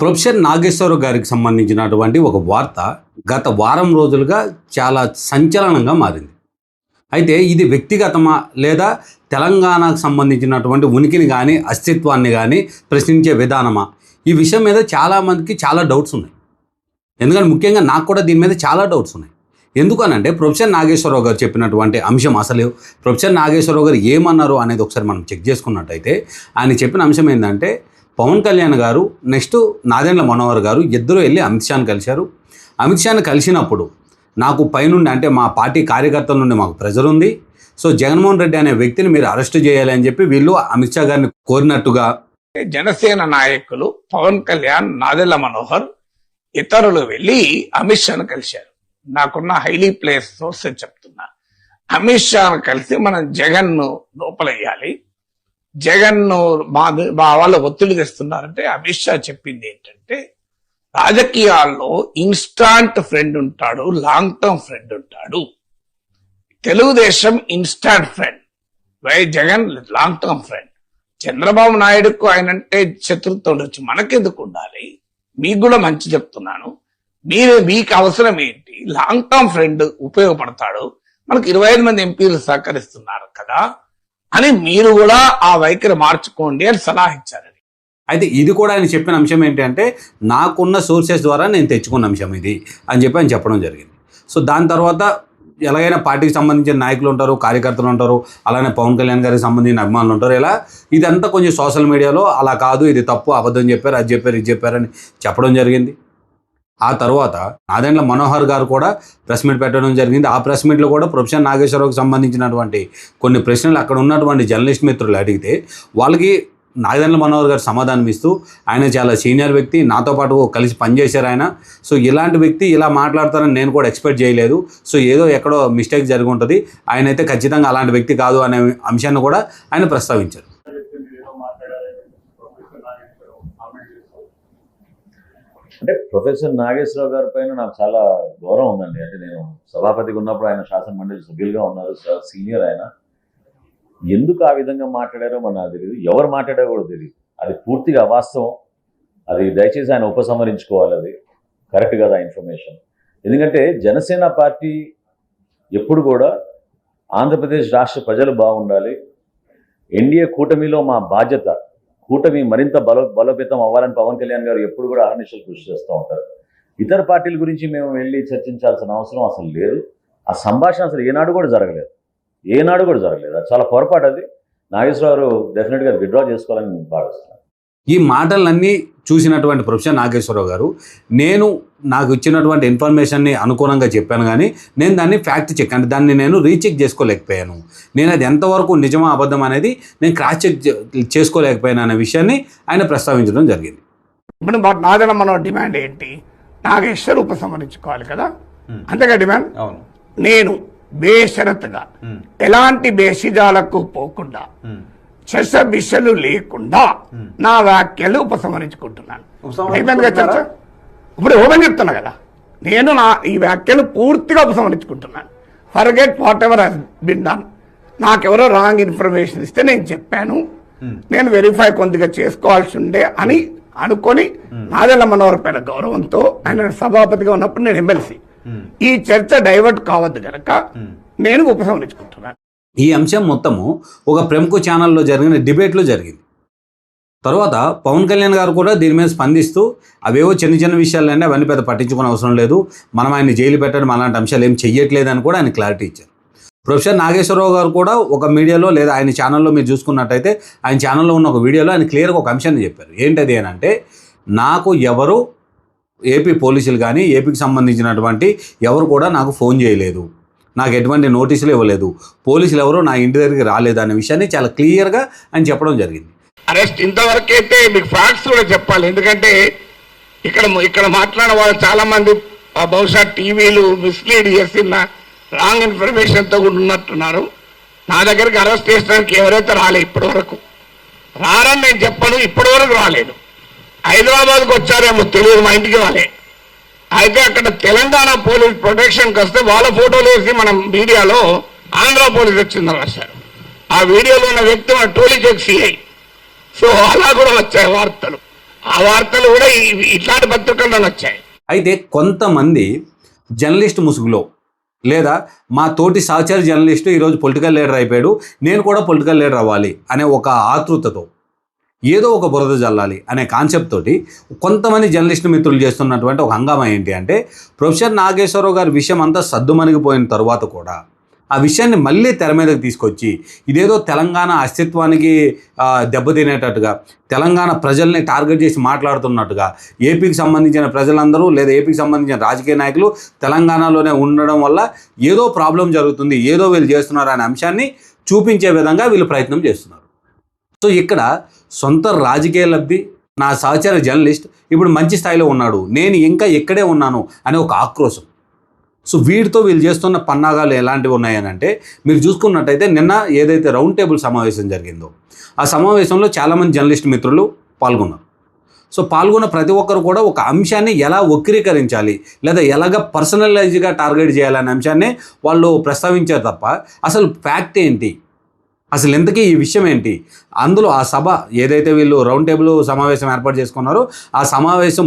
Professor Nageswararao గారికి సంబంధించినటువంటి ఒక వార్త గత వారం రోజులుగా చాలా సంచలనంగా మారింది. అయితే ఇది వ్యక్తిగతమా లేదా తెలంగాణకు సంబంధించినటువంటి ఉనికిని కానీ అస్తిత్వాన్ని కానీ ప్రశ్నించే విధానమా? ఈ విషయం మీద చాలామందికి చాలా డౌట్స్ ఉన్నాయి. ఎందుకంటే ముఖ్యంగా నాకు కూడా దీని మీద చాలా డౌట్స్ ఉన్నాయి. ఎందుకనంటే ప్రొఫెసర్ నాగేశ్వరరావు గారు చెప్పినటువంటి అంశం అసలు ప్రొఫెసర్ నాగేశ్వరరావు గారు ఏమన్నారు అనేది ఒకసారి మనం చెక్ చేసుకున్నట్టయితే ఆయన చెప్పిన అంశం ఏంటంటే పవన్ కళ్యాణ్ గారు నెక్స్ట్ నాదెండ్ల మనోహర్ గారు ఇద్దరు వెళ్ళి అమిత్ షాని కలిశారు. అమిత్ షాని కలిసినప్పుడు నాకు పైనుండి అంటే మా పార్టీ కార్యకర్తల నుండి మాకు ప్రెజర్ ఉంది, సో జగన్మోహన్ రెడ్డి అనే వ్యక్తిని మీరు అరెస్ట్ చేయాలి అని చెప్పి వీళ్ళు అమిత్ షా గారిని కోరినట్టుగా జనసేన నాయకులు పవన్ కళ్యాణ్, నాదెళ్ల మనోహర్ ఇతరులు వెళ్లి అమిత్ షాను కలిశారు. నాకున్న హైలీ ప్లేస్ సోర్సెస్ చెప్తున్నా. అమిత్ షాను కలిసి మనం జగన్ ను లోపలయ్యాలి, జగన్ ను మా వాళ్ళు ఒత్తిడి తెస్తున్నారంటే అమిత్ షా చెప్పింది ఏంటంటే రాజకీయాల్లో ఇన్స్టాంట్ ఫ్రెండ్ ఉంటాడు, లాంగ్ టర్మ్ ఫ్రెండ్ ఉంటాడు. Telugu Desam instant friend, Jagan long term friend. Chandrababu నాయుడుకు ఆయనంటే శత్రుత్వం ఉండొచ్చు, మనకెందుకు ఉండాలి? మీకు కూడా మంచి చెప్తున్నాను. మీకు అవసరం ఏంటి? లాంగ్ టర్మ్ ఫ్రెండ్ ఉపయోగపడతాడు, మనకు 25 మంది ఎంపీలు సహకరిస్తున్నారు కదా అని మీరు కూడా ఆ వైఖరి మార్చుకోండి అని సలహా ఇచ్చారు. అయితే ఇది కూడా ఆయన చెప్పిన అంశం ఏంటంటే నాకున్న సోర్సెస్ ద్వారా నేను తెచ్చుకున్న అంశం ఇది అని చెప్పి ఆయన చెప్పడం జరిగింది. సో దాని తర్వాత ఎలాగైనా పార్టీకి సంబంధించిన నాయకులు ఉంటారు, కార్యకర్తలు ఉంటారు, అలానే పవన్ కళ్యాణ్ గారికి సంబంధించిన అభిమానులు ఉంటారు. ఇలా ఇదంతా కొంచెం సోషల్ మీడియాలో అలా కాదు, ఇది తప్పు, అబద్ధం చెప్పారు, అది చెప్పారు, ఇది చెప్పారని చెప్పడం జరిగింది. ఆ తర్వాత నాదెండ్ల మనోహర్ గారు కూడా ప్రెస్ మీట్ పెట్టడం జరిగింది. ఆ ప్రెస్ మీట్లో కూడా ప్రొఫెసర్ నాగేశ్వరరావుకి సంబంధించినటువంటి కొన్ని ప్రశ్నలు అక్కడ ఉన్నటువంటి జర్నలిస్ట్ మిత్రులు అడిగితే వాళ్ళకి నాదెండ్ల మనోహర్ గారు సమాధానం ఇస్తూ ఆయన చాలా సీనియర్ వ్యక్తి, నాతో పాటు కలిసి పనిచేశారు ఆయన, సో ఇలాంటి వ్యక్తి ఇలా మాట్లాడతారని నేను కూడా ఎక్స్పెక్ట్ చేయలేదు, సో ఏదో ఎక్కడో మిస్టేక్ జరిగి ఉంటుంది, ఆయన అయితే ఖచ్చితంగా అలాంటి వ్యక్తి కాదు అనే అంశాన్ని కూడా ఆయన ప్రస్తావించారు. అంటే ప్రొఫెసర్ నాగేశ్వరరావు గారి పైన నాకు చాలా గౌరవం ఉందండి. అంటే నేను సభాపతిగా ఉన్నప్పుడు ఆయన శాసన మండలి సభ్యులుగా ఉన్నారు, సీనియర్ ఆయన. ఎందుకు ఆ విధంగా మాట్లాడారో మన నాకు తెలియదు, ఎవరు మాట్లాడారో కూడా తెలియదు. అది పూర్తిగా అవాస్తవం. అది దయచేసి ఆయన ఉపసంహరించుకోవాలి, అది కరెక్ట్ కదా ఇన్ఫర్మేషన్. ఎందుకంటే జనసేన పార్టీ ఎప్పుడు కూడా ఆంధ్రప్రదేశ్ రాష్ట్ర ప్రజలు బాగుండాలి, ఎన్డీఏ కూటమిలో మా బాధ్యత, కూటమి మరింత బలోపేతం అవ్వాలని పవన్ కళ్యాణ్ గారు ఎప్పుడు కూడా అహర్నిశలు కృషి చేస్తూ ఉంటారు. ఇతర పార్టీల గురించి మేము వెళ్ళి చర్చించాల్సిన అవసరం అసలు లేదు. ఆ సంభాషణ అసలు ఏనాడు కూడా జరగలేదు. అది చాలా పొరపాటు. అది నాగేశ్వరరావు డెఫినెట్గా విత్డ్రా చేసుకోవాలని నేను భావిస్తున్నాను. ఈ మాటలన్నీ చూసినటువంటి ప్రొఫెసర్ నాగేశ్వరరావు గారు నాకు ఇచ్చినటువంటి ఇన్ఫర్మేషన్ని అనుగుణంగా చెప్పాను, కానీ నేను దాన్ని ఫ్యాక్ట్ చెక్ అంటే దాన్ని నేను రీచెక్ చేసుకోలేకపోయాను. నేను అది ఎంతవరకు నిజమా అబద్ధం అనేది నేను క్రాస్ చెక్ చేసుకోలేకపోయాను అనే విషయాన్ని ఆయన ప్రస్తావించడం జరిగింది. ఇప్పుడు నాదెండ్ల మనోహర్ డిమాండ్ ఏంటి? నాగేశ్వర్ ఉపసంహరించుకోవాలి కదా, అంతేగా డిమాండ్. నేను బేషరతుగా ఎలాంటి బేషిజాలకు పోకుండా చర్చలు లేకుండా నా వ్యాఖ్యలు ఉపసంహరించుకుంటున్నాను. అయిపోయిందిగా చర్చ. ఇప్పుడు ఓపెన్ చెప్తున్నా కదా, నేను ఈ వ్యాఖ్యలు పూర్తిగా ఉపసంహరించుకుంటున్నాను. Forget whatever has been done. నాకెవరో రాంగ్ ఇన్ఫర్మేషన్ ఇస్తే నేను చెప్పాను, నేను వెరిఫై కొద్దిగా చేసుకోవాల్సి ఉండే అని అనుకొని నాదెళ్ల మనోహర్ పైన గౌరవంతో ఆయన సభాపతిగా ఉన్నప్పుడు నేను ఎమ్మెల్సీ, ఈ చర్చ డైవర్ట్ కావద్దు కనుక నేను ఉపసంహరించుకుంటున్నాను. ఈ అంశం మొత్తము ఒక ప్రముఖ ఛానల్లో జరిగిన డిబేట్లో జరిగింది. తర్వాత పవన్ కళ్యాణ్ గారు కూడా దీని మీద స్పందిస్తూ అవేవో చిన్న విషయాలంటే అవన్నీ పెద్ద పట్టించుకునే అవసరం లేదు, మనం ఆయన జైలు పెట్టడం అలాంటి అంశాలు ఏం చెయ్యట్లేదని కూడా ఆయన క్లారిటీ ఇచ్చారు. ప్రొఫెసర్ నాగేశ్వరరావు గారు కూడా ఒక మీడియాలో లేదా ఆయన ఛానల్లో మీరు చూసుకున్నట్టయితే ఆయన ఛానల్లో ఉన్న ఒక వీడియోలో ఆయన క్లియర్గా ఒక అంశాన్ని చెప్పారు. ఏంటది అని అంటే, నాకు ఎవరు ఏపీ పోలీసులు కానీ ఏపీకి సంబంధించినటువంటి ఎవరు కూడా నాకు ఫోన్ చేయలేదు, నాకు ఎటువంటి నోటీసులు ఇవ్వలేదు, పోలీసులు ఎవరో నా ఇంటి దగ్గరికి రాలేదు అనే విషయాన్ని చాలా క్లియర్గా ఆయన చెప్పడం జరిగింది. అరెస్ట్ ఇంతవరకు అయితే మీకు ఫ్యాక్ట్స్ కూడా చెప్పాలి, ఎందుకంటే ఇక్కడ మాట్లాడిన వాళ్ళు చాలా మంది బహుశా టీవీలు మిస్లీడ్ చేసిన రాంగ్ ఇన్ఫర్మేషన్తో కూడా ఉన్నట్టున్నారు. నా దగ్గరికి అరెస్ట్ చేసడానికి ఎవరైతే రాలే ఇప్పటి వరకు, రారని నేను చెప్పను, ఇప్పటి వరకు రాలేదు. హైదరాబాద్కి వచ్చారేమో తెలియదు, మా ఇంటికి రాలే. అయితే అక్కడ తెలంగాణ పోలీస్ ప్రొటెక్షన్కి వస్తే వాళ్ళ ఫోటోలు వేసి మనం మీడియాలో ఆంధ్ర పోలీస్ వచ్చిందని రాశారు. ఆ వీడియోలో ఉన్న వ్యక్తి మన టోలీచెక్ సిఐ. సో అలా కూడా వచ్చాయి వార్తలు. ఆ వార్తలు కూడా ఇట్లాంటి పత్రికల్లో వచ్చాయి. అయితే కొంతమంది జర్నలిస్ట్ ముసుగులో లేదా మా తోటి సహచర జర్నలిస్టు ఈరోజు పొలిటికల్ లీడర్ అయిపోయాడు, నేను కూడా పొలిటికల్ లీడర్ అవ్వాలి అనే ఒక ఆతృతతో ఏదో ఒక బురద జల్లాలి అనే కాన్సెప్ట్ తోటి కొంతమంది జర్నలిస్ట్ మిత్రులు చేస్తున్నటువంటి ఒక హంగామా ఏంటి అంటే, ప్రొఫెసర్ నాగేశ్వరరావు గారి విషయం అంతా సద్దుమణిగిపోయిన తరువాత కూడా ఆ విషయాన్ని మళ్ళీ తెర మీదకి తీసుకొచ్చి ఇదేదో తెలంగాణ అస్తిత్వానికి దెబ్బతినేటట్టుగా, తెలంగాణ ప్రజల్ని టార్గెట్ చేసి మాట్లాడుతున్నట్టుగా, ఏపీకి సంబంధించిన ప్రజలందరూ లేదా ఏపీకి సంబంధించిన రాజకీయ నాయకులు తెలంగాణలోనే ఉండడం వల్ల ఏదో ప్రాబ్లం జరుగుతుంది, ఏదో వీళ్ళు చేస్తున్నారు అనే అంశాన్ని చూపించే విధంగా వీళ్ళు ప్రయత్నం చేస్తున్నారు. సో ఇక్కడ సొంత రాజకీయ లబ్ధి, నా సహచర జర్నలిస్ట్ ఇప్పుడు మంచి స్థాయిలో ఉన్నాడు, నేను ఇంకా ఎక్కడే ఉన్నాను అనే ఒక ఆక్రోశం. సో వీటితో వీళ్ళు చేస్తున్న పన్నాగాలు ఎలాంటివి ఉన్నాయని అంటే, మీరు చూసుకున్నట్టయితే నిన్న ఏదైతే రౌండ్ టేబుల్ సమావేశం జరిగిందో ఆ సమావేశంలో చాలామంది జర్నలిస్ట్ మిత్రులు పాల్గొన్నారు. సో పాల్గొన్న ప్రతి ఒక్కరు కూడా ఒక అంశాన్ని ఎలా వక్రీకరించాలి లేదా ఎలాగ పర్సనలైజ్గా టార్గెట్ చేయాలనే అంశాన్ని వాళ్ళు ప్రస్తావించారు తప్ప అసలు ఫ్యాక్ట్ ఏంటి, అసలు ఇంతకీ ఈ విషయం ఏంటి, అందులో ఆ సభ ఏదైతే వీళ్ళు రౌండ్ టేబుల్ సమావేశం ఏర్పాటు చేసుకున్నారో ఆ సమావేశం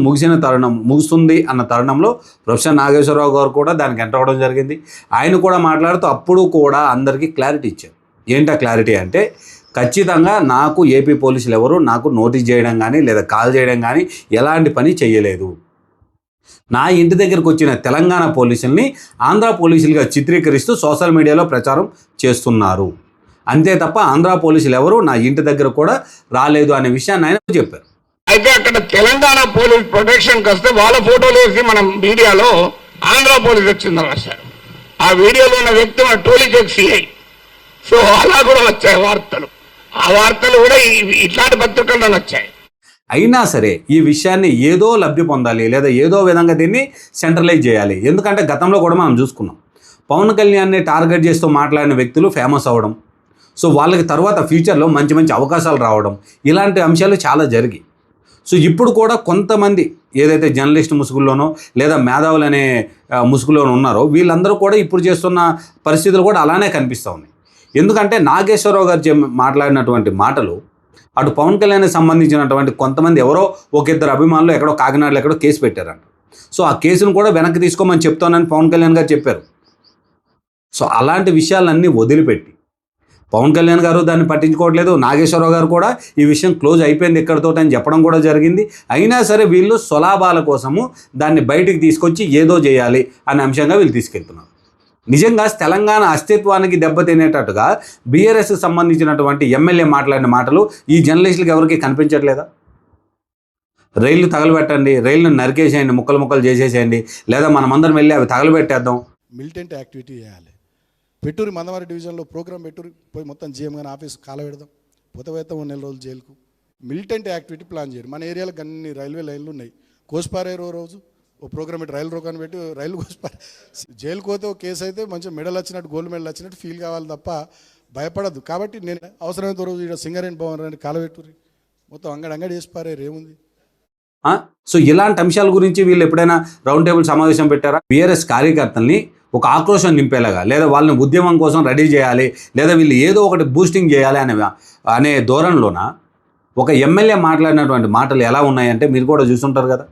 ముగుస్తుంది అన్న తరుణంలో ప్రొఫెసర్ నాగేశ్వరరావు గారు కూడా దానికి ఎంటర్ అవ్వడం జరిగింది. ఆయన కూడా మాట్లాడుతూ అప్పుడు కూడా అందరికీ క్లారిటీ ఇచ్చారు. ఏంటా క్లారిటీ అంటే, ఖచ్చితంగా నాకు ఏపీ పోలీసులు ఎవరు నాకు నోటీస్ చేయడం కానీ లేదా కాల్ చేయడం కానీ ఎలాంటి పని చేయలేదు. నా ఇంటి దగ్గరకు వచ్చిన తెలంగాణ పోలీసుల్ని ఆంధ్ర పోలీసులుగా చిత్రీకరిస్తూ సోషల్ మీడియాలో ప్రచారం చేస్తున్నారు, అంతే తప్ప ఆంధ్ర పోలీసులు ఎవరు నా ఇంటి దగ్గర కూడా రాలేదు అనే విషయాన్ని ఆయన చెప్పారు. అయితే అక్కడ తెలంగాణ పోలీస్ ప్రొటెక్షన్కి వస్తే వాళ్ళ ఫోటోలు వేసి మనం మీడియాలో ఆంధ్ర పోలీస్ వచ్చిందని రాశారు. ఆ వీడియోలో ఉన్న వ్యక్తి మన టోలీచెక్ సిఐ. సో అలా కూడా వచ్చాయి వార్తలు. ఆ వార్తలు కూడా ఇట్లాంటి పత్రికల్లో వచ్చాయి. అయినా సరే ఈ విషయాన్ని ఏదో లబ్ధి పొందాలి లేదా ఏదో విధంగా దీన్ని సెంట్రలైజ్ చేయాలి. ఎందుకంటే గతంలో కూడా మనం చూసుకున్నాం, పవన్ కళ్యాణ్ని టార్గెట్ చేస్తూ మాట్లాడిన వ్యక్తులు ఫేమస్ అవ్వడం, సో వాళ్ళకి తర్వాత ఫ్యూచర్లో మంచి మంచి అవకాశాలు రావడం, ఇలాంటి అంశాలు చాలా జరిగాయి. సో ఇప్పుడు కూడా కొంతమంది ఏదైతే జర్నలిస్ట్ ముసుగుల్లోనో లేదా మేధావులు అనే ముసుగులోనో ఉన్నారో వీళ్ళందరూ కూడా ఇప్పుడు చేస్తున్న పరిస్థితులు కూడా అలానే కనిపిస్తూ ఉన్నాయి. ఎందుకంటే నాగేశ్వరరావు గారు మాట్లాడినటువంటి మాటలు అటు పవన్ కళ్యాణ్కి సంబంధించినటువంటి కొంతమంది ఎవరో ఒక ఇద్దరు అభిమానులు ఎక్కడో కాకినాడలో ఎక్కడో కేసు పెట్టారంట. సో ఆ కేసును కూడా వెనక్కి తీసుకోమని చెప్తానని పవన్ కళ్యాణ్ గారు చెప్పారు. సో అలాంటి విషయాలన్నీ వదిలిపెట్టి పవన్ కళ్యాణ్ గారు దాన్ని పట్టించుకోవట్లేదు, నాగేశ్వరరావు గారు కూడా ఈ విషయం క్లోజ్ అయిపోయింది ఇక్కడితో అని చెప్పడం కూడా జరిగింది. అయినా సరే వీళ్ళు స్వలాభాల కోసము దాన్ని బయటికి తీసుకొచ్చి ఏదో చేయాలి అనే అంశంగా వీళ్ళు తీసుకెళ్తున్నారు. నిజంగా తెలంగాణ అస్తిత్వానికి దెబ్బతినేటట్టుగా బీఆర్ఎస్కి సంబంధించినటువంటి ఎమ్మెల్యే మాట్లాడిన మాటలు ఈ జర్నలిస్టులకు ఎవరికి కనిపించట్లేదా? రైళ్లు తగలబెట్టండి, రైళ్లను నరికేసేయండి, ముక్కలు ముక్కలు చేసేసేయండి, లేదా మనమందరం వెళ్ళి అవి తగలబెట్టేద్దాం. మిలిటెంట్ యాక్టివిటీ చేయాలి. పెట్టూరి మందవారి డివిజన్లో ప్రోగ్రామ్ పెట్టూరి పోయి మొత్తం జీఎం కానీ ఆఫీస్ కాల పెడదాం, పోతే 1 నెల రోజులు జైలుకు. మిలిటెంట్ యాక్టివిటీ ప్లాన్ చేయడం. మన ఏరియాలో అన్ని రైల్వే లైన్లు ఉన్నాయి. కోసిపారే రోజు ఓ ప్రోగ్రామ్ పెట్టి రైలు రోకాన్ని పెట్టి రైలు కోసిపారే, జైలుకు పోతే ఒక కేసు అయితే మంచిగా మెడల్ వచ్చినట్టు గోల్డ్ మెడల్ వచ్చినట్టు ఫీల్ కావాలి తప్ప భయపడద్దు. కాబట్టి నేను అవసరమైతే రోజు ఇక్కడ సింగరేణి భవన్ రండి కాలబెట్టూరి మొత్తం అంగడి చేసిపారే ఏముంది. సో ఇలాంటి అంశాల గురించి వీళ్ళు ఎప్పుడైనా రౌండ్ టేబుల్ సమావేశం పెట్టారా? బీఆర్ఎస్ కార్యకర్తల్ని ఒక ఆక్రోశం నింపేలాగా లేదా వాళ్ళని ఉద్యమం కోసం రెడీ చేయాలి లేదా వీళ్ళు ఏదో ఒకటి బూస్టింగ్ చేయాలి అనే ధోరణిలోన ఒక ఎమ్మెల్యే మాట్లాడినటువంటి మాటలు ఎలా ఉన్నాయంటే మీరు కూడా చూస్తుంటారు కదా.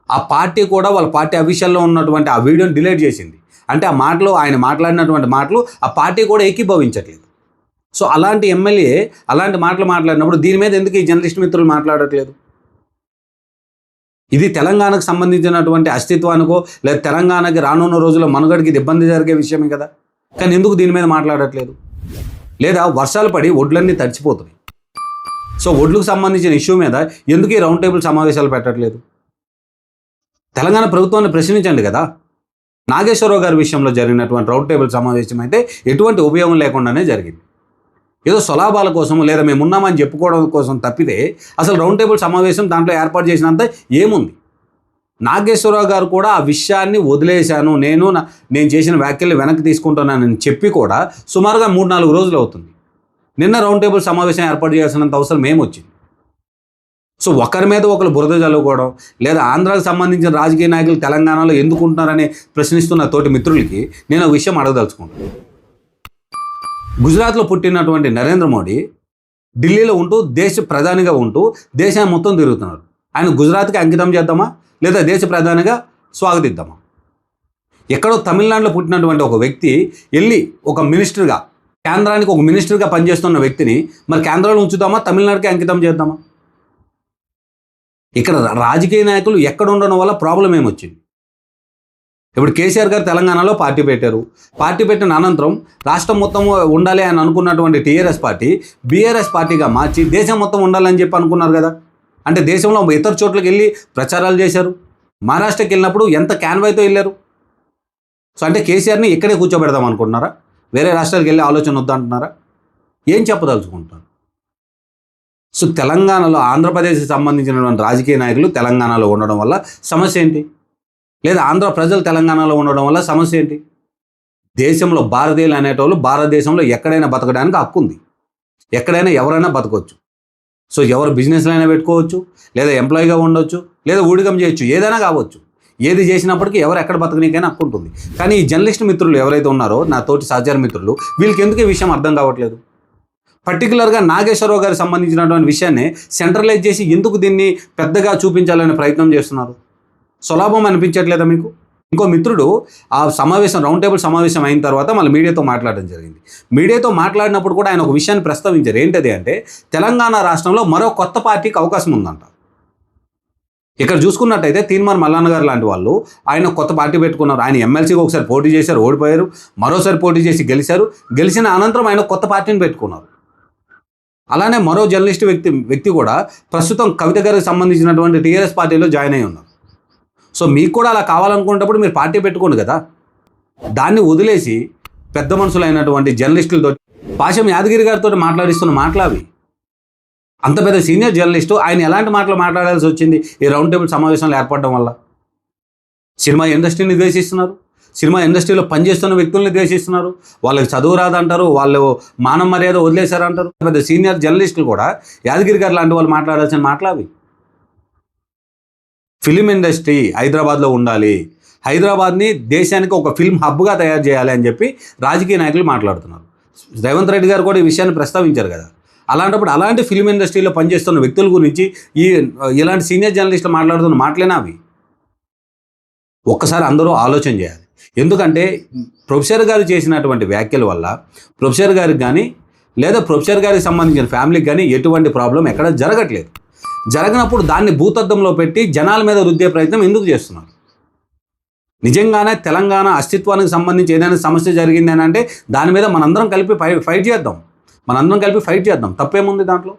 ఆ పార్టీ కూడా వాళ్ళ పార్టీ అఫీషియల్లో ఉన్నటువంటి ఆ వీడియోని డిలీట్ చేసింది. అంటే ఆ మాటలు ఆయన మాట్లాడినటువంటి మాటలు ఆ పార్టీ కూడా ఏకీభవించట్లేదు. సో అలాంటి ఎమ్మెల్యే అలాంటి మాటలు మాట్లాడినప్పుడు దీని మీద ఎందుకు ఈ జర్నలిస్ట్ మిత్రులు మాట్లాడట్లేదు? ఇది తెలంగాణకు సంబంధించినటువంటి అస్తిత్వానికో లేదా తెలంగాణకి రానున్న రోజుల్లో మనుగడికి ఇబ్బంది జరిగే విషయమే కదా. కానీ ఎందుకు దీని మీద మాట్లాడట్లేదు? లేదా వర్షాలు పడి ఒడ్లన్నీ తడిచిపోతున్నాయి. సో ఒడ్లకు సంబంధించిన ఇష్యూ మీద ఎందుకు ఈ రౌండ్ టేబుల్ సమావేశాలు పెట్టట్లేదు? తెలంగాణ ప్రభుత్వాన్ని ప్రశ్నించండి కదా. నాగేశ్వరరావు గారి విషయంలో జరిగినటువంటి రౌండ్ టేబుల్ సమావేశం అయితే ఎటువంటి ఉపయోగం లేకుండానే జరిగింది. ఏదో స్వలాభాల కోసం లేదా మేము ఉన్నామని చెప్పుకోవడం కోసం తప్పితే అసలు రౌండ్ టేబుల్ సమావేశం దాంట్లో ఏర్పాటు చేసినంత ఏముంది? నాగేశ్వరరావు గారు కూడా ఆ విషయాన్ని వదిలేశాను, నేను చేసిన వ్యాఖ్యలు వెనక్కి తీసుకుంటున్నానని చెప్పి కూడా సుమారుగా 3-4 రోజులు అవుతుంది. నిన్న రౌండ్ టేబుల్ సమావేశం ఏర్పాటు చేయాల్సినంత అవసరం ఏమొచ్చింది? సో ఒకరి మీద ఒకరు బురద చల్లుకోవడం లేదా ఆంధ్రాకు సంబంధించిన రాజకీయ నాయకులు తెలంగాణలో ఎందుకు ఉంటున్నారని ప్రశ్నిస్తున్న తోటి మిత్రులకి నేను ఒక విషయం అడగదలుచుకుంటాను. గుజరాత్లో పుట్టినటువంటి నరేంద్ర మోడీ ఢిల్లీలో ఉంటూ దేశ ప్రధానిగా ఉంటూ దేశాన్ని మొత్తం తిరుగుతున్నారు. ఆయన గుజరాత్కి అంకితం చేద్దామా, లేదా దేశ ప్రధానిగా స్వాగతిద్దామా? ఎక్కడో తమిళనాడులో పుట్టినటువంటి ఒక వ్యక్తి వెళ్ళి ఒక మినిస్టర్గా, కేంద్రానికి ఒక మినిస్టర్గా పనిచేస్తున్న వ్యక్తిని మరి కేంద్రంలో ఉంచుదామా, తమిళనాడుకి అంకితం చేద్దామా? ఇక్కడ రాజకీయ నాయకులు ఎక్కడ ఉండడం వల్ల ప్రాబ్లం ఏమొచ్చింది? ఇప్పుడు కేసీఆర్ గారు తెలంగాణలో పార్టీ పెట్టారు. పార్టీ పెట్టిన అనంతరం రాష్ట్రం మొత్తం ఉండాలి అని అనుకున్నటువంటి టీఆర్ఎస్ పార్టీ బీఆర్ఎస్ పార్టీగా మార్చి దేశం మొత్తం ఉండాలని చెప్పి అనుకున్నారు కదా. అంటే దేశంలో ఇతర చోట్లకి వెళ్ళి ప్రచారాలు చేశారు. మహారాష్ట్రకి వెళ్ళినప్పుడు ఎంత క్యాన్వాయ్తో వెళ్ళారు. సో అంటే కేసీఆర్ని ఇక్కడే కూర్చోబెడదాం అనుకుంటున్నారా? వేరే రాష్ట్రాలకు వెళ్ళి ఆలోచన వద్దంటున్నారా? ఏం చెప్పదలుచుకుంటున్నారు? సో తెలంగాణలో ఆంధ్రప్రదేశ్కి సంబంధించినటువంటి రాజకీయ నాయకులు తెలంగాణలో ఉండడం వల్ల సమస్య ఏంటి? లేదా ఆంధ్ర ప్రజలు తెలంగాణలో ఉండడం వల్ల సమస్య ఏంటి? దేశంలో భారతీయులు అనేటోళ్ళు భారతదేశంలో ఎక్కడైనా బతకడానికి హక్కు ఉంది. ఎక్కడైనా ఎవరైనా బతకొచ్చు. సో ఎవరు బిజినెస్లో అయినా పెట్టుకోవచ్చు, లేదా ఎంప్లాయీగా ఉండొచ్చు, లేదా ఊడిగం చేయొచ్చు, ఏదైనా కావచ్చు. ఏది చేసినప్పటికీ ఎవరు ఎక్కడ బతకనీకైనా హక్కు ఉంటుంది. కానీ ఈ జర్నలిస్ట్ మిత్రులు ఎవరైతే ఉన్నారో, నా తోటి సహచర మిత్రులు, వీళ్ళకి ఎందుకు ఈ విషయం అర్థం కావట్లేదు? పర్టికులర్గా నాగేశ్వరరావు గారికి సంబంధించినటువంటి విషయాన్ని సెంట్రలైజ్ చేసి ఎందుకు దీన్ని పెద్దగా చూపించాలనే ప్రయత్నం చేస్తున్నారు? సులభం అనిపించట్లేదా మీకు? ఇంకో మిత్రుడు ఆ సమావేశం, రౌండ్ టేబుల్ సమావేశం అయిన తర్వాత మళ్ళీ మీడియాతో మాట్లాడడం జరిగింది. మీడియాతో మాట్లాడినప్పుడు కూడా ఆయన ఒక విషయాన్ని ప్రస్తావించారు. ఏంటది అంటే, తెలంగాణ రాష్ట్రంలో మరో కొత్త పార్టీకి అవకాశం ఉందంట. ఇక్కడ చూసుకున్నట్టయితే తీన్మార్ మల్లన్న గారు లాంటి వాళ్ళు ఆయన కొత్త పార్టీ పెట్టుకున్నారు. ఆయన ఎమ్మెల్సీగా ఒకసారి పోటీ చేశారు, ఓడిపోయారు. మరోసారి పోటీ చేసి గెలిచారు. గెలిచిన అనంతరం ఆయన కొత్త పార్టీని పెట్టుకున్నారు. అలానే మరో జర్నలిస్ట్ వ్యక్తి కూడా ప్రస్తుతం కవిత గారికి సంబంధించినటువంటి టీఆర్ఎస్ పార్టీలో జాయిన్ అయి ఉన్నారు. సో మీకు కూడా అలా కావాలనుకున్నప్పుడు మీరు పార్టీ పెట్టుకోండి కదా. దాన్ని వదిలేసి పెద్ద మనుషులైనటువంటి జర్నలిస్టులతో, పాశం యాదగిరి గారితో మాట్లాడిస్తున్న మాటలవి. అంత పెద్ద సీనియర్ జర్నలిస్టు ఆయన ఎలాంటి మాటలు మాట్లాడాల్సి వచ్చింది ఈ రౌండ్ టేబుల్ సమావేశంలో ఏర్పడడం వల్ల? సినిమా ఇండస్ట్రీని ద్వేషిస్తున్నారు, సినిమా ఇండస్ట్రీలో పనిచేస్తున్న వ్యక్తుల్ని ద్వేషిస్తున్నారు. వాళ్ళకి చదువు రాదంటారు, వాళ్ళు మానవ మర్యాద వదిలేశారంటారు. పెద్ద సీనియర్ జర్నలిస్టులు కూడా యాదగిరి గారు లాంటి వాళ్ళు మాట్లాడాల్సిన మాటలు అవి. ఫిలిం ఇండస్ట్రీ హైదరాబాద్లో ఉండాలి, హైదరాబాద్ని దేశానికి ఒక ఫిల్మ్ హబ్గా తయారు చేయాలి అని చెప్పి రాజకీయ నాయకులు మాట్లాడుతున్నారు. రేవంత్ రెడ్డి గారు కూడా ఈ విషయాన్ని ప్రస్తావించారు కదా. అలాంటప్పుడు అలాంటి ఫిలిం ఇండస్ట్రీలో పనిచేస్తున్న వ్యక్తుల గురించి ఇలాంటి సీనియర్ జర్నలిస్టులు మాట్లాడుతున్న మాటలేనా అవి? ఒక్కసారి అందరూ ఆలోచన చేయాలి. ఎందుకంటే ప్రొఫెసర్ గారు చేసినటువంటి వ్యాఖ్యల వల్ల ప్రొఫెసర్ గారికి కానీ, లేదా ప్రొఫెసర్ గారికి సంబంధించిన ఫ్యామిలీకి కానీ ఎటువంటి ప్రాబ్లం ఎక్కడ జరగట్లేదు. జరగనప్పుడు దాన్ని భూతద్దంలో పెట్టి జనాల మీద రుద్దే ప్రయత్నం ఎందుకు చేస్తున్నారు? నిజంగానే తెలంగాణ అస్తిత్వానికి సంబంధించి ఏదైనా సమస్య జరిగింది అని అంటే దాని మీద మనందరం కలిపి ఫైట్ చేద్దాం. మనందరం కలిపి ఫైట్ చేద్దాం. తప్పేముంది దాంట్లో?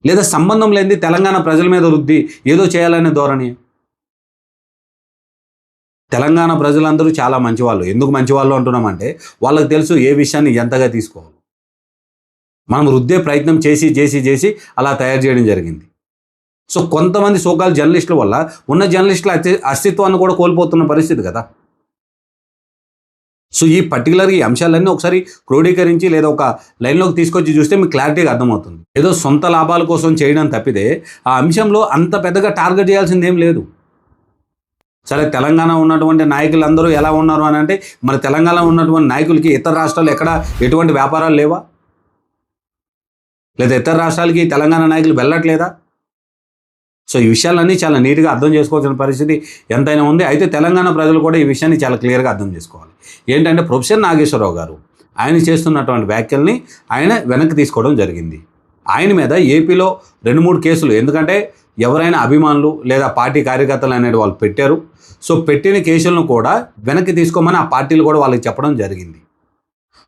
లేదా సంబంధం లేనిది తెలంగాణ ప్రజల మీద రుద్ది ఏదో చేయాలనే ధోరణి. తెలంగాణ ప్రజలందరూ చాలా మంచివాళ్ళు. ఎందుకు మంచివాళ్ళు అంటున్నామంటే వాళ్ళకి తెలుసు ఏ విషయాన్ని ఎంతగా తీసుకోవాలి. మనం రుద్దే ప్రయత్నం చేసి అలా తయారు చేయడం జరిగింది. సో కొంతమంది సోకాల్ జర్నలిస్టుల వల్ల ఉన్న జర్నలిస్టుల అస్తిత్వాన్ని కూడా కోల్పోతున్న పరిస్థితి కదా. సో ఈ పర్టికులర్గా ఈ అంశాలన్నీ ఒకసారి క్రోడీకరించి లేదా ఒక లైన్లోకి తీసుకొచ్చి చూస్తే మీకు క్లారిటీగా అర్థమవుతుంది. ఏదో సొంత లాభాల కోసం చేయడం తప్పితే ఆ అంశంలో అంత పెద్దగా టార్గెట్ చేయాల్సింది ఏం లేదు. సరే, తెలంగాణ ఉన్నటువంటి నాయకులందరూ ఎలా ఉన్నారు అని అంటే, మరి తెలంగాణ ఉన్నటువంటి నాయకులకి ఇతర రాష్ట్రాలు ఎక్కడ ఎటువంటి వ్యాపారాలు లేవా? లేదా ఇతర రాష్ట్రాలకి తెలంగాణ నాయకులు వెళ్ళట్లేదా? సో ఈ విషయాలన్నీ చాలా నీట్గా అర్థం చేసుకోవాల్సిన పరిస్థితి ఎంతైనా ఉంది. అయితే తెలంగాణ ప్రజలు కూడా ఈ విషయాన్ని చాలా క్లియర్గా అర్థం చేసుకోవాలి. ఏంటంటే ప్రొఫెసర్ నాగేశ్వరరావు గారు ఆయన చేస్తున్నటువంటి వ్యాఖ్యల్ని ఆయన వెనక్కి తీసుకోవడం జరిగింది. ఆయన మీద ఏపీలో 2-3 కేసులు, ఎందుకంటే ఎవరైనా అభిమానులు లేదా పార్టీ కార్యకర్తలు అనేది వాళ్ళు పెట్టారు. సో పెట్టిన కేసులను కూడా వెనక్కి తీసుకోమని ఆ పార్టీలు కూడా వాళ్ళకి చెప్పడం జరిగింది.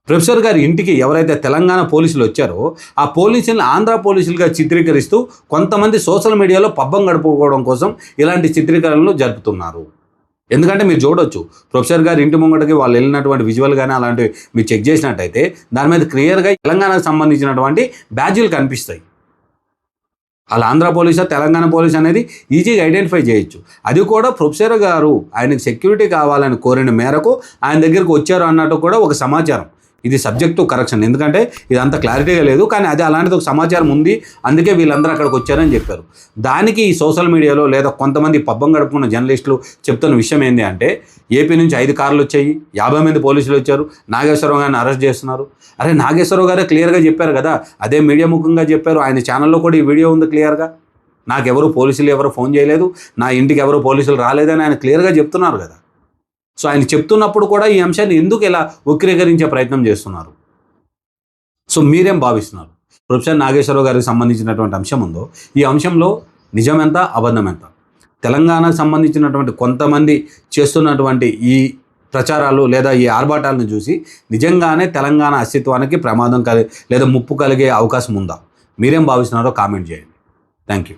ప్రొఫెసర్ గారి ఇంటికి ఎవరైతే తెలంగాణ పోలీసులు వచ్చారో ఆ పోలీసులను ఆంధ్ర పోలీసులుగా చిత్రీకరిస్తూ కొంతమంది సోషల్ మీడియాలో పబ్బం గడుపుకోవడం కోసం ఇలాంటి చిత్రీకరణలు జరుపుతున్నారు. ఎందుకంటే మీరు చూడొచ్చు, ప్రొఫెసర్ గారి ఇంటి ముంగటకి వాళ్ళు వెళ్ళినటువంటి విజువల్ కానీ అలాంటివి మీరు చెక్ చేసినట్టయితే దాని మీద క్లియర్గా తెలంగాణకు సంబంధించినటువంటి బ్యాడ్జీలు కనిపిస్తాయి. అలా ఆంధ్ర పోలీసా తెలంగాణ పోలీస్ అనేది ఈజీగా ఐడెంటిఫై చేయొచ్చు. అది కూడా ప్రొఫెసర్ గారు ఆయనకు సెక్యూరిటీ కావాలని కోరిన మేరకు ఆయన దగ్గరికి వచ్చారు అన్నట్టు కూడా ఒక సమాచారం. ఇది సబ్జెక్ట్ టు కరెక్షన్, ఎందుకంటే ఇదంతా క్లారిటీగా లేదు, కానీ అది అలాంటిది ఒక సమాచారం ఉంది, అందుకే వీళ్ళందరూ అక్కడికి వచ్చారని చెప్పారు. దానికి ఈ సోషల్ మీడియాలో లేదా కొంతమంది పబ్బం గడుపుకున్న జర్నలిస్టులు చెప్తున్న విషయం ఏంటి అంటే, ఏపీ నుంచి 5 కార్లు వచ్చాయి, 50 మంది పోలీసులు వచ్చారు, నాగేశ్వరరావు గారిని అరెస్ట్ చేస్తున్నారు. అరే, నాగేశ్వరరావు గారే క్లియర్గా చెప్పారు కదా, అదే మీడియా ముఖంగా చెప్పారు, ఆయన ఛానల్లో కూడా ఈ వీడియో ఉంది క్లియర్గా. నాకెవరు పోలీసులు ఎవరు ఫోన్ చేయలేదు, నా ఇంటికి ఎవరు పోలీసులు రాలేదని ఆయన క్లియర్గా చెప్తున్నారు కదా. సో ఆయన చెప్తున్నప్పుడు కూడా ఈ అంశాన్ని ఎందుకు ఇలా వక్రీకరించే ప్రయత్నం చేస్తున్నారు? సో మీరేం భావిస్తున్నారు? ప్రొఫెసర్ నాగేశ్వరరావు గారికి సంబంధించినటువంటి అంశం ఉందో, ఈ అంశంలో నిజం ఎంత, అబద్ధం ఎంత? తెలంగాణకు సంబంధించినటువంటి కొంతమంది చేస్తున్నటువంటి ఈ ప్రచారాలు లేదా ఈ ఆర్భాటాలను చూసి నిజంగానే తెలంగాణ అస్తిత్వానికి ప్రమాదం లేదా ముప్పు కలిగే అవకాశం ఉందా? మీరేం భావిస్తున్నారో కామెంట్ చేయండి. Thank you.